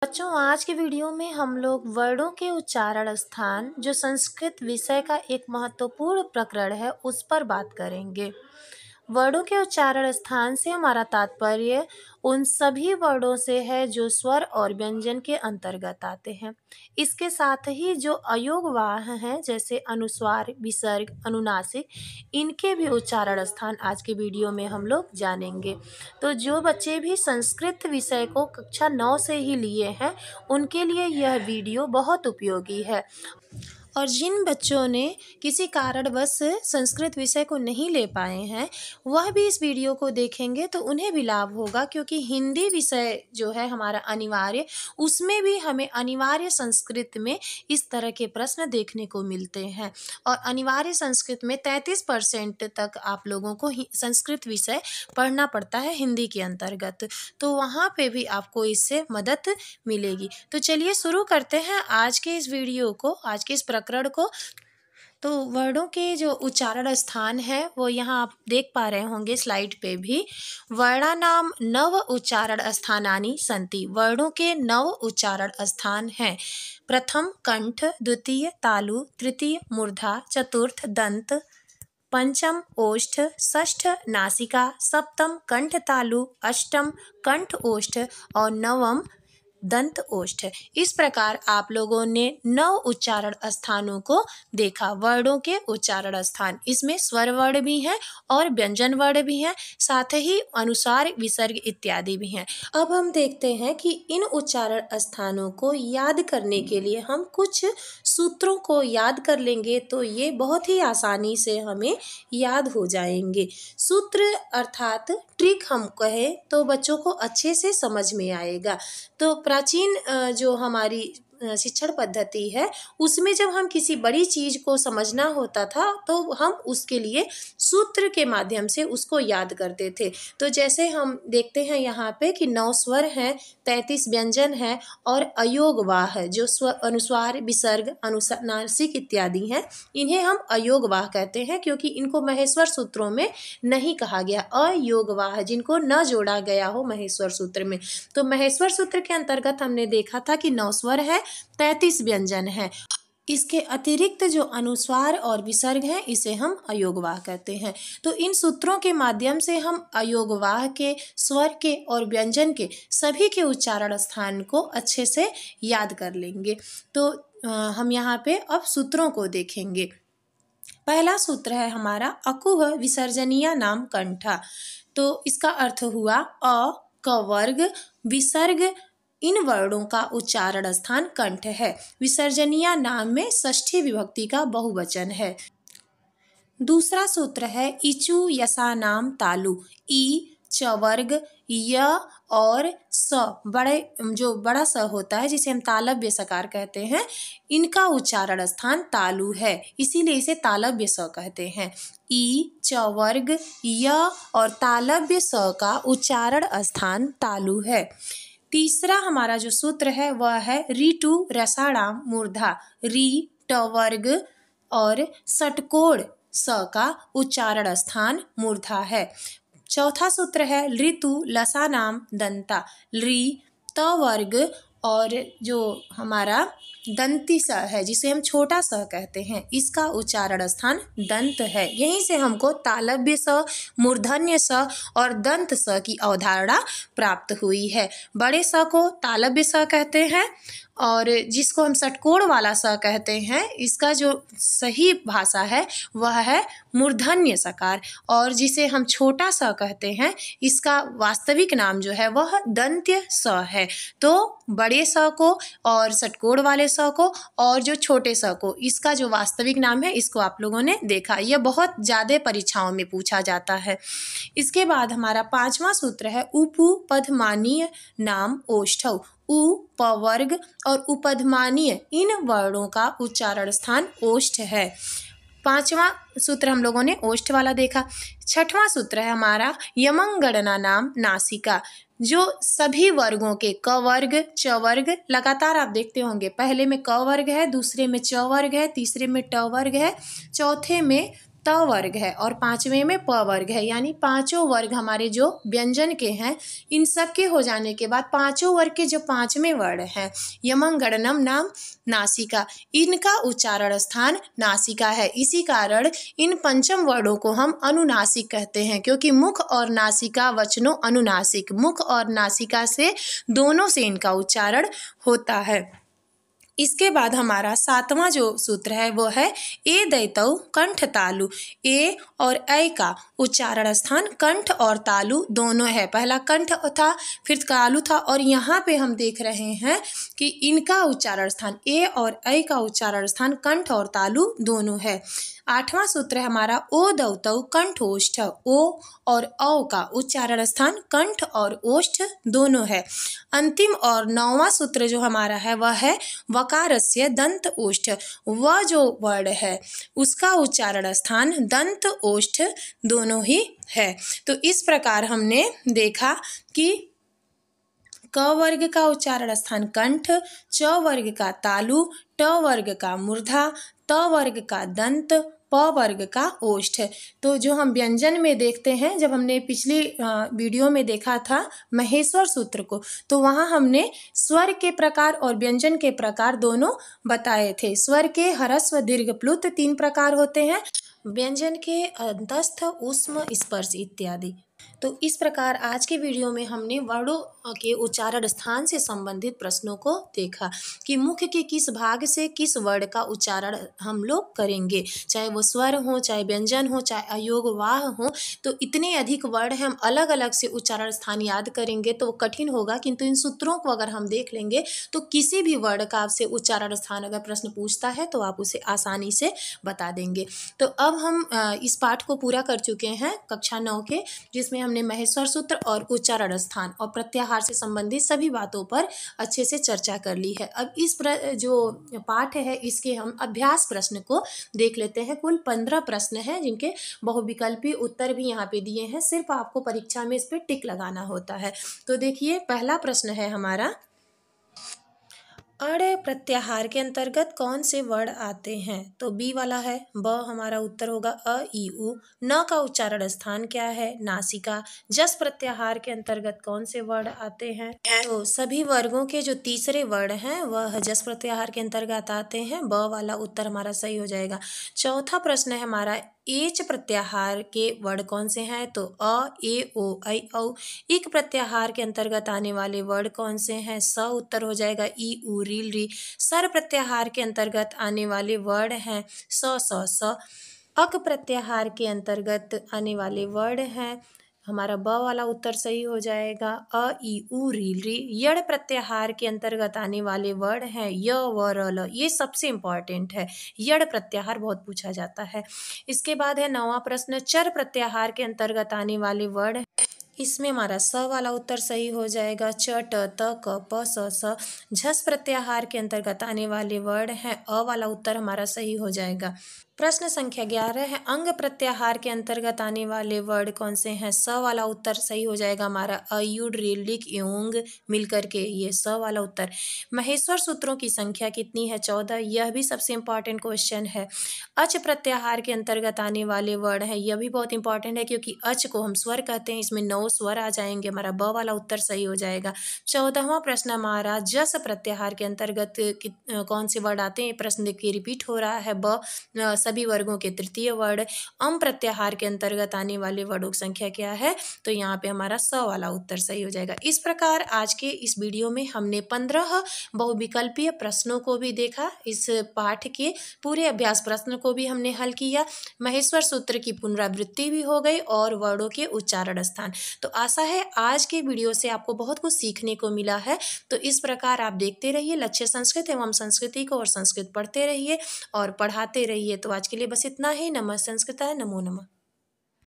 बच्चों, आज के वीडियो में हम लोग वर्णों के उच्चारण स्थान जो संस्कृत विषय का एक महत्वपूर्ण प्रकरण है उस पर बात करेंगे। वर्णों के उच्चारण स्थान से हमारा तात्पर्य उन सभी वर्णों से है जो स्वर और व्यंजन के अंतर्गत आते हैं। इसके साथ ही जो अयोगवाह हैं जैसे अनुस्वार, विसर्ग, अनुनासिक, इनके भी उच्चारण स्थान आज के वीडियो में हम लोग जानेंगे। तो जो बच्चे भी संस्कृत विषय को कक्षा 9 से ही लिए हैं उनके लिए यह वीडियो बहुत उपयोगी है। और जिन बच्चों ने किसी कारणवश संस्कृत विषय को नहीं ले पाए हैं वह भी इस वीडियो को देखेंगे तो उन्हें भी लाभ होगा, क्योंकि हिंदी विषय जो है हमारा अनिवार्य, उसमें भी हमें अनिवार्य संस्कृत में इस तरह के प्रश्न देखने को मिलते हैं। और अनिवार्य संस्कृत में 33% तक आप लोगों को संस्कृत विषय पढ़ना पड़ता है हिंदी के अंतर्गत, तो वहाँ पे भी आपको इससे मदद मिलेगी। तो चलिए शुरू करते हैं आज के इस वीडियो को, आज के इस प्रकरण को। तो वर्णों के जो उच्चारण स्थान है वो यहाँ आप देख पा रहे होंगे स्लाइड पे भी। वर्णानाम नव उच्चारण स्थानानि सन्ति। वर्णों के 9 उच्चारण स्थान हैं। प्रथम कंठ, द्वितीय तालु, तृतीय मूर्धा, चतुर्थ दंत, पंचम ओष्ठ, षष्ठ नासिका, सप्तम कंठ तालु, अष्टम कंठ ओष्ठ और नवम दंत ओष्ठ। इस प्रकार आप लोगों ने 9 उच्चारण स्थानों को देखा। वर्णों के उच्चारण स्थान, इसमें स्वर वर्ण भी हैं और व्यंजन वर्ण भी हैं, साथ ही अनुस्वार, विसर्ग इत्यादि भी हैं। अब हम देखते हैं कि इन उच्चारण स्थानों को याद करने के लिए हम कुछ सूत्रों को याद कर लेंगे तो ये बहुत ही आसानी से हमें याद हो जाएंगे। सूत्र अर्थात ट्रिक हम कहें तो बच्चों को अच्छे से समझ में आएगा। तो प्राचीन जो हमारी शिक्षण पद्धति है उसमें जब हम किसी बड़ी चीज़ को समझना होता था तो हम उसके लिए सूत्र के माध्यम से उसको याद करते थे। तो जैसे हम देखते हैं यहाँ पे कि 9 स्वर हैं, 33 व्यंजन हैं और अयोगवाह है जो अनुस्वार, विसर्ग, अनुनासिक इत्यादि हैं, इन्हें हम अयोगवाह कहते हैं क्योंकि इनको महेश्वर सूत्रों में नहीं कहा गया। अयोगवाह जिनको न जोड़ा गया हो महेश्वर सूत्र में। तो महेश्वर सूत्र के अंतर्गत हमने देखा था कि 9 स्वर है, 33 व्यंजन है। इसके अतिरिक्त जो अनुस्वार और विसर्ग हैं इसे हम अयोगवाह कहते हैं। तो इन सूत्रों के माध्यम से हम अयोगवाह के, स्वर के और व्यंजन के सभी के उच्चारण स्थान को अच्छे से याद कर लेंगे। तो हम यहाँ पे अब सूत्रों को देखेंगे। पहला सूत्र है हमारा अकुह विसर्जनीय नाम कंठा। तो इसका अर्थ हुआ अ, क वर्ग, विसर्ग, इन वर्णों का उच्चारण स्थान कंठ है। विसर्जनीय नाम में षष्ठी विभक्ति का बहुवचन है। दूसरा सूत्र है इचु यसा नाम तालु। ई, च वर्ग, य और स, जो बड़ा स होता है जिसे हम तालव्य सकार कहते हैं, इनका उच्चारण स्थान तालु है, इसीलिए इसे तालव्य स कहते हैं। ई, च वर्ग, य और तालव्य स का उच्चारण स्थान तालु है। तीसरा हमारा जो सूत्र है वह है ऋटु रसाणाम मूर्धा। री, ट वर्ग और षटकोण स का उच्चारण स्थान मूर्धा है। चौथा सूत्र है ऋतु लसानाम दंता। री, त वर्ग और जो हमारा दंती स है जिसे हम छोटा स कहते हैं, इसका उच्चारण स्थान दंत है। यहीं से हमको तालव्य स, मूर्धन्य स और दंत स की अवधारणा प्राप्त हुई है। बड़े स को तालव्य स कहते हैं और जिसको हम षटकोण वाला स कहते हैं, इसका जो सही भाषा है वह है मूर्धन्य सकार, और जिसे हम छोटा स कहते हैं इसका वास्तविक नाम जो है वह दंत्य स है। तो बड़े स को और षटकोण वाले स को और जो छोटे स को, इसका जो वास्तविक नाम है इसको आप लोगों ने देखा, यह बहुत ज़्यादा परीक्षाओं में पूछा जाता है। इसके बाद हमारा 5वां सूत्र है उपपदमानीय नाम ओष्ठौ। उ, प वर्ग और उपधमानीय इन वर्णों का उच्चारण स्थान ओष्ठ है। 5वां सूत्र हम लोगों ने ओष्ठ वाला देखा। 6वां सूत्र है हमारा यमंगणना नाम नासिका। जो सभी वर्गों के क वर्ग, च वर्ग, लगातार आप देखते होंगे पहले में क वर्ग है, दूसरे में च वर्ग है, तीसरे में ट वर्ग है, चौथे में त वर्ग है और पाँचवें में प वर्ग है, यानी पांचों वर्ग हमारे जो व्यंजन के हैं इन सब के हो जाने के बाद पांचों वर्ग के जो पांचवें वर्ण हैं यमं गणनम नाम नासिका, इनका उच्चारण स्थान नासिका है। इसी कारण इन पंचम वर्णों को हम अनुनासिक कहते हैं, क्योंकि मुख और नासिका वचनों अनुनासिक, मुख और नासिका से दोनों से इनका उच्चारण होता है। इसके बाद हमारा सातवां जो सूत्र है वो है ए दैतौ कंठ तालु। ए और ऐ का उच्चारण स्थान कंठ और तालु दोनों है। पहला कंठ था, फिर तालु था, और यहाँ पे हम देख रहे हैं कि इनका उच्चारण स्थान ए और ऐ का उच्चारण स्थान कंठ और तालु दोनों है। आठवां सूत्र है हमारा ओ दौतौ कंठोष्ठ। ओ और औ का उच्चारण स्थान कंठ और ओष्ठ दोनों है। अंतिम और नौवां सूत्र जो हमारा है वह है वकारस्य दंत ओष्ठ। वह जो वर्ड है उसका उच्चारण स्थान दंत ओष्ठ दोनों ही है। तो इस प्रकार हमने देखा कि क वर्ग का उच्चारण स्थान कंठ, च वर्ग का तालु, ट वर्ग का मूर्धा, त वर्ग का दंत, प वर्ग का ओष्ठ। तो जो हम व्यंजन में देखते हैं, जब हमने पिछली वीडियो में देखा था महेश्वर सूत्र को, तो वहाँ हमने स्वर के प्रकार और व्यंजन के प्रकार दोनों बताए थे। स्वर के ह्रस्व दीर्घ प्लुत 3 प्रकार होते हैं, व्यंजन के अंतस्थ ऊष्म स्पर्श इत्यादि। तो इस प्रकार आज के वीडियो में हमने वर्णों के उच्चारण स्थान से संबंधित प्रश्नों को देखा कि मुख के किस भाग से किस वर्ण का उच्चारण हम लोग करेंगे, चाहे वो स्वर हो, चाहे व्यंजन हो, चाहे अयोग वाह हो। तो इतने अधिक वर्ण हम अलग अलग से उच्चारण स्थान याद करेंगे तो कठिन होगा, किंतु इन सूत्रों को अगर हम देख लेंगे तो किसी भी वर्ण का आपसे उच्चारण स्थान अगर प्रश्न पूछता है तो आप उसे आसानी से बता देंगे। तो अब हम इस पाठ को पूरा कर चुके हैं कक्षा 9 के, जिसमें हमने महेश्वर सूत्र और उच्चारण स्थान और प्रत्याहार से संबंधित सभी बातों पर अच्छे से चर्चा कर ली है। अब इस जो पाठ है इसके हम अभ्यास प्रश्न को देख लेते हैं। कुल 15 प्रश्न हैं जिनके बहुविकल्पी उत्तर भी यहाँ पे दिए हैं, सिर्फ आपको परीक्षा में इस पर टिक लगाना होता है। तो देखिए पहला प्रश्न है हमारा, अड़ प्रत्याहार के अंतर्गत कौन से वर्ण आते हैं? तो बी वाला है, ब हमारा उत्तर होगा अ ई उ। न का उच्चारण स्थान क्या है? नासिका। जस प्रत्याहार के अंतर्गत कौन से वर्ण आते हैं? तो सभी वर्गों के जो तीसरे वर्ण हैं वह जस प्रत्याहार के अंतर्गत आते हैं। ब वाला उत्तर हमारा सही हो जाएगा। चौथा प्रश्न है हमारा, एच प्रत्याहार के वर्ण कौन से हैं? तो अ ए ओ ऐ औ। इक प्रत्याहार के अंतर्गत आने वाले वर्ण कौन से हैं? स उत्तर हो जाएगा। ई उ रील री। सर प्रत्याहार के अंतर्गत आने वाले वर्ण हैं स। अक प्रत्याहार के अंतर्गत आने वाले वर्ण हैं हमारा ब वाला उत्तर सही हो जाएगा। अ ई उ रील री। यड़ प्रत्याहार के अंतर्गत आने वाले वर्ण हैं य व र ल। ये सबसे इम्पॉर्टेंट है, यड़ प्रत्याहार बहुत पूछा जाता है। इसके बाद है 9वां प्रश्न, चर प्रत्याहार के अंतर्गत आने वाले वर्ण, इसमें हमारा स वाला उत्तर सही हो जाएगा। च ट त क प स। झस प्रत्याहार के अंतर्गत आने वाले वर्ण हैं अ वाला उत्तर हमारा सही हो जाएगा। प्रश्न संख्या 11 है, अंग प्रत्याहार के अंतर्गत आने वाले वर्ण कौन से हैं? स वाला उत्तर सही हो जाएगा हमारा। अयुड रीलिक योंग मिलकर के ये स वाला उत्तर। महेश्वर सूत्रों की संख्या कितनी है? 14। यह भी सबसे इंपॉर्टेंट क्वेश्चन है। अच प्रत्याहार के अंतर्गत आने वाले वर्ण है, यह भी बहुत इंपॉर्टेंट है क्योंकि अच को हम स्वर कहते हैं, इसमें 9 स्वर आ जाएंगे, हमारा ब वाला उत्तर सही हो जाएगा। 14वां प्रश्न हमारा, जस प्रत्याहार के अंतर्गत कौन से वर्ण आते हैं? प्रश्न देखिए रिपीट हो रहा है। ब सभी वर्गों के तृतीय वर्ण। अम प्रत्याहार के अंतर्गत आने वाले वर्णों की संख्या क्या है? तो यहाँ पे हमारा स वाला उत्तर सही हो जाएगा। इस प्रकार आज के इस वीडियो में हमने 15 बहुविकल्पीय प्रश्नों को भी देखा, इस पाठ के पूरे अभ्यास प्रश्न को भी हमने हल किया, महेश्वर सूत्र की पुनरावृत्ति भी हो गई और वर्णों के उच्चारण स्थान। तो आशा है आज के वीडियो से आपको बहुत कुछ सीखने को मिला है। तो इस प्रकार आप देखते रहिए लक्ष्य संस्कृत एवं संस्कृति को, और संस्कृत पढ़ते रहिए और पढ़ाते रहिए। तो आज के लिए बस इतना ही। नमः संस्कृताय, नमो नमः।